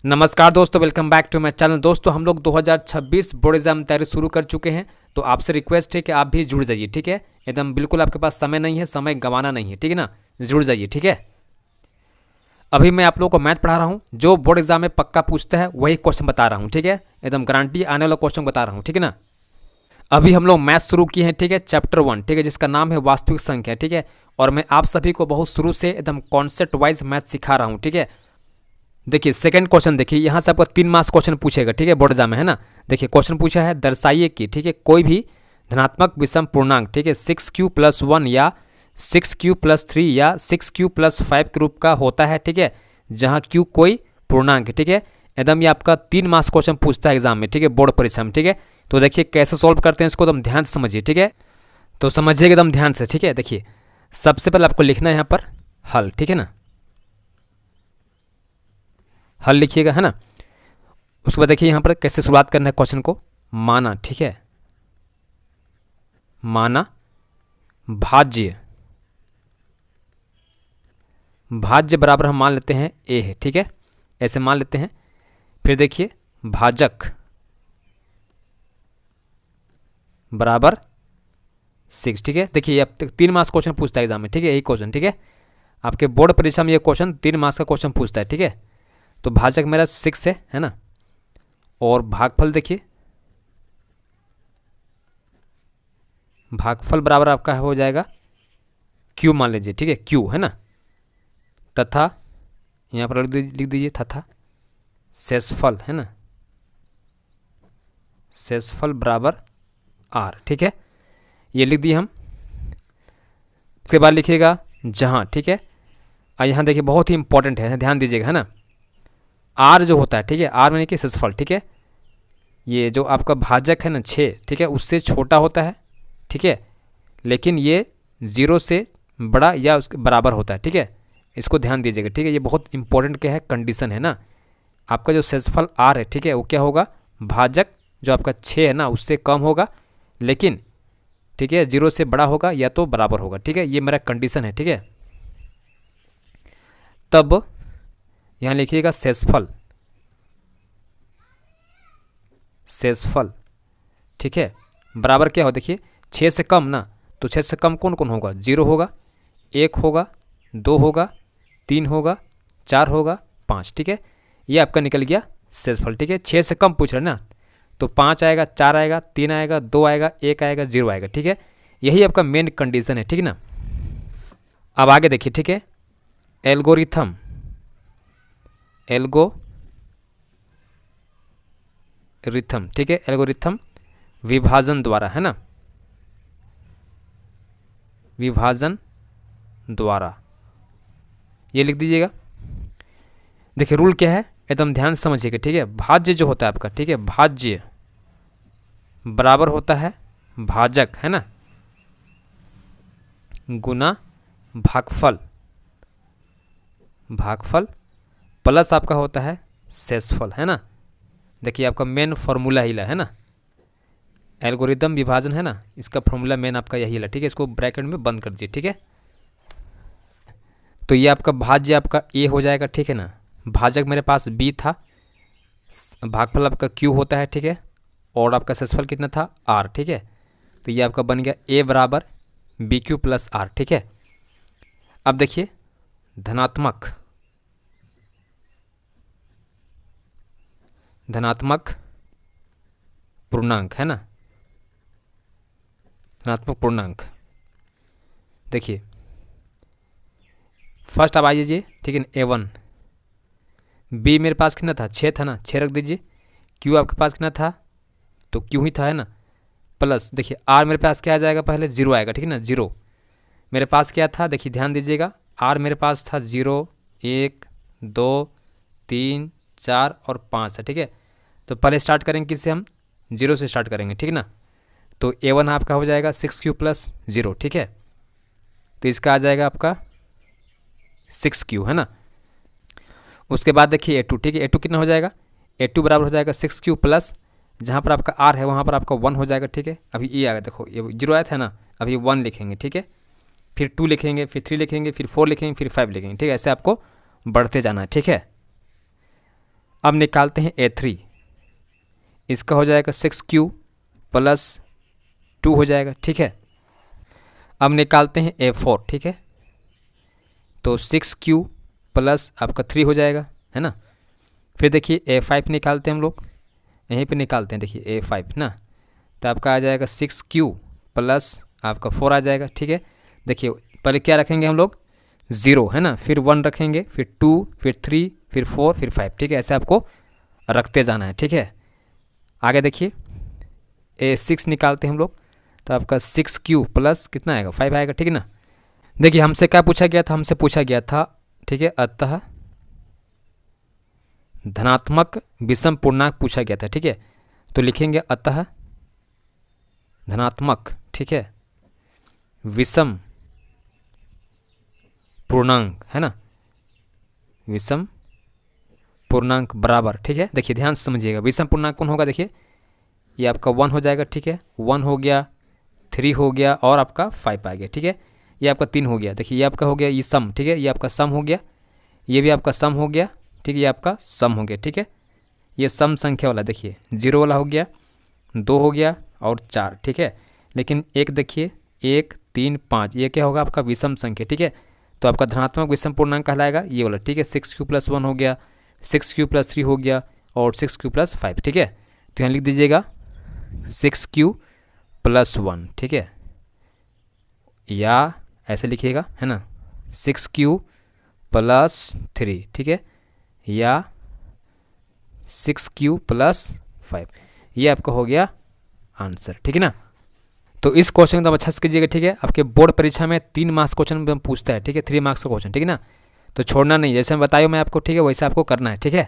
नमस्कार दोस्तों, welcome back to my channel. दोस्तों हम लोग 2026 बोर्ड एग्जाम तैयारी शुरू कर चुके हैं, तो आपसे रिक्वेस्ट है कि आप भी जुड़ जाइए। ठीक है, एकदम बिल्कुल आपके पास समय नहीं है, समय गंवाना नहीं है। ठीक है ना, जुड़ जाइए। ठीक है, अभी मैं आप लोगों को मैथ पढ़ा रहा हूँ, जो बोर्ड एग्जाम में पक्का पूछता है वही क्वेश्चन बता रहा हूँ। ठीक है, एकदम गारंटी आने वाला क्वेश्चन बता रहा हूँ। ठीक है ना, अभी हम लोग मैथ शुरू किए हैं। ठीक है, चैप्टर 1, ठीक है, जिसका नाम है वास्तविक संख्या। ठीक है, और मैं आप सभी को बहुत शुरू से एकदम कॉन्सेप्ट वाइज मैथ सिखा रहा हूँ। ठीक है, देखिए सेकंड क्वेश्चन, देखिए यहाँ से आपका 3 मार्क्स क्वेश्चन पूछेगा। ठीक है, बोर्ड एग्जाम में है ना। देखिए क्वेश्चन पूछा है, दर्शाइए कि ठीक है कोई भी धनात्मक विषम पूर्णांक, ठीक है, 6q+1 या 6q+3 या 6q+5 के रूप का होता है। ठीक है, जहाँ q कोई पूर्णांक है। ठीक है, एकदम ये आपका 3 मार्क्स क्वेश्चन पूछता है एग्जाम में। ठीक है, बोर्ड परीक्षा में। ठीक है, तो देखिए कैसे सॉल्व करते हैं इसको, एकदम ध्यान से समझिए। ठीक है, तो समझिएगा एकदम ध्यान से। ठीक है, देखिए सबसे पहले आपको लिखना है यहाँ पर हल। ठीक है ना, हल लिखिएगा, है ना। उसके बाद देखिए यहाँ पर कैसे शुरुआत करना है क्वेश्चन को। माना, ठीक है, माना भाज्य, भाज्य बराबर हम मान लेते हैं ए है। ठीक है, ऐसे मान लेते हैं। फिर देखिए भाजक बराबर 6। ठीक है, देखिए अब 3 मार्क्स क्वेश्चन पूछता है एग्जाम में। ठीक है, यही क्वेश्चन। ठीक है, आपके बोर्ड परीक्षा में ये क्वेश्चन 3 मार्क्स का क्वेश्चन पूछता है। ठीक है, तो भाजक मेरा 6 है ना। और भागफल देखिए, भागफल बराबर आपका हो जाएगा क्यू मान लीजिए। ठीक है, क्यू है ना, तथा यहाँ पर लिख दीजिए तथा शेषफल है ना, शेषफल बराबर आर। ठीक है, ये लिख दिए हम। उसके बाद लिखिएगा जहाँ। ठीक है, और यहाँ देखिए बहुत ही इंपॉर्टेंट है, ध्यान दीजिएगा, है ना। आर जो होता है, ठीक है, आर यानी कि शेषफल। ठीक है, ये जो आपका भाजक है ना 6, ठीक है, उससे छोटा होता है। ठीक है, लेकिन ये 0 से बड़ा या उसके बराबर होता है। ठीक है, इसको ध्यान दीजिएगा। ठीक है, ये बहुत इंपॉर्टेंट क्या है, कंडीशन है ना। आपका जो शेषफल आर है, ठीक है, वो क्या होगा, भाजक जो आपका 6 है ना उससे कम होगा, लेकिन ठीक है 0 से बड़ा होगा या तो बराबर होगा। ठीक है, ये मेरा कंडीशन है। ठीक है, तब यहाँ लिखिएगा शेषफल, शेषफल, ठीक है, बराबर क्या हो, देखिए 6 से कम ना, तो 6 से कम कौन कौन होगा, 0 होगा, 1 होगा, 2 होगा, 3 होगा, 4 होगा, 5। ठीक है, ये आपका निकल गया शेषफल। ठीक है, 6 से कम पूछ रहे ना, तो 5 आएगा, 4 आएगा, 3 आएगा, 2 आएगा, 1 आएगा, 0 आएगा। ठीक है, यही आपका मेन कंडीशन है। ठीक है ना, अब आगे देखिए। ठीक है, एल्गोरिथम, एल्गोरिथम, ठीक है, एल्गोरिथम विभाजन द्वारा, है ना, विभाजन द्वारा, ये लिख दीजिएगा। देखिए रूल क्या है, एकदम ध्यान से समझिएगा। ठीक है, भाज्य जो होता है आपका, ठीक है, भाज्य बराबर होता है भाजक, है ना, गुना भागफल, भागफल प्लस आपका होता है शेषफल, है ना। देखिए आपका मेन फॉर्मूला ही है ना, एल्गोरिदम विभाजन है ना, इसका फॉर्मूला मेन आपका यही है। ठीक है, इसको ब्रैकेट में बंद कर दीजिए। ठीक है, तो ये आपका भाज्य आपका ए हो जाएगा। ठीक है ना, भाजक मेरे पास बी था, भागफल आपका क्यू होता है। ठीक है, और आपका शेषफल कितना था, आर। ठीक है, तो ये आपका बन गया ए बराबर बी क्यू प्लस आर। ठीक है, अब देखिए धनात्मक, धनात्मक पूर्णांक, है ना, धनात्मक पूर्णांक। देखिए फर्स्ट आप आइए। ठीक है, A1, बी मेरे पास कितना था, 6 था ना, 6 रख दीजिए। क्यू आपके पास कितना था, तो क्यू ही था, है ना, प्लस देखिए आर मेरे पास क्या आ जाएगा, पहले 0 आएगा। ठीक है ना, 0 मेरे पास क्या था, देखिए ध्यान दीजिएगा, आर मेरे पास था 0, 1, 2, 3, 4 और 5 था। ठीक है, तो पहले स्टार्ट करेंगे किससे, हम 0 से स्टार्ट करेंगे। ठीक है ना, तो A1 आपका हो जाएगा 6q+0। ठीक है, तो इसका आ जाएगा आपका 6q, है ना। उसके बाद देखिए A2, ठीक है, A2 कितना हो जाएगा, A2 बराबर हो जाएगा 6q प्लस, जहाँ पर आपका R है वहाँ पर आपका 1 हो जाएगा। ठीक है, अभी ये आएगा, देखो ये 0 आया था ना, अभी 1 लिखेंगे। ठीक है, फिर 2 लिखेंगे, फिर 3 लिखेंगे, फिर 4 लिखेंगे, फिर 5 लिखेंगे। ठीक है, ऐसे आपको बढ़ते जाना है। ठीक है, अब निकालते हैं A3, इसका हो जाएगा 6Q प्लस 2 हो जाएगा, ठीक है। अब निकालते हैं A4, ठीक है, तो 6Q प्लस आपका 3 हो जाएगा, है ना। फिर देखिए A5 निकालते हैं हम लोग, यहीं पे निकालते हैं, देखिए A5 ना, तो आपका आ जाएगा 6Q प्लस आपका 4 आ जाएगा, ठीक है। देखिए पहले क्या रखेंगे हम लोग, 0, है ना, फिर 1 रखेंगे, फिर 2, फिर 3, फिर 4, फिर 5, ठीक है, ऐसे आपको रखते जाना है, ठीक है। आगे देखिए A6 निकालते हैं हम लोग, तो आपका 6Q प्लस कितना आएगा, 5 आएगा, ठीक है ना। देखिए हमसे क्या पूछा गया था, हमसे पूछा गया था, ठीक है, अतः धनात्मक विषम पूर्णांक पूछा गया था, ठीक है। तो लिखेंगे अतः धनात्मक, ठीक है, विषम पूर्णांक, है ना, विषम पूर्णांक बराबर, ठीक है। देखिए ध्यान से समझिएगा, विषम पूर्णांक कौन होगा, देखिए ये आपका 1 हो जाएगा, ठीक है, 1 हो गया, 3 हो गया और आपका 5 आ गया, ठीक है। ये आपका 3 हो गया, देखिए ये आपका हो गया ये सम, ठीक है, ये आपका सम हो गया, ये भी आपका सम हो गया, ठीक है, ये आपका सम हो गया, ठीक है। ये सम संख्या वाला देखिए 0 वाला हो गया, 2 हो गया और 4, ठीक है। लेकिन एक देखिए 1, 3, 5 ये क्या होगा, आपका विषम संख्या, ठीक है। तो आपका धनात्मक विषम पूर्णांक कहलाएगा ये वाला, ठीक है। 6Q प्लस 1 हो गया, 6Q प्लस 3 हो गया और 6Q प्लस 5, ठीक है। तो यहाँ लिख दीजिएगा 6Q प्लस 1, ठीक है, या ऐसे लिखिएगा, है ना, 6Q प्लस 3, ठीक है, या 6Q प्लस 5, ये आपका हो गया आंसर, ठीक है ना। तो इस क्वेश्चन को आप अच्छा से कीजिएगा, ठीक है। आपके बोर्ड परीक्षा में 3 मार्क्स क्वेश्चन पूछता है, ठीक है, 3 मार्क्स का क्वेश्चन, ठीक है ना। तो छोड़ना नहीं, जैसे मैं बताया मैं आपको, ठीक है, वैसे आपको करना है, ठीक है।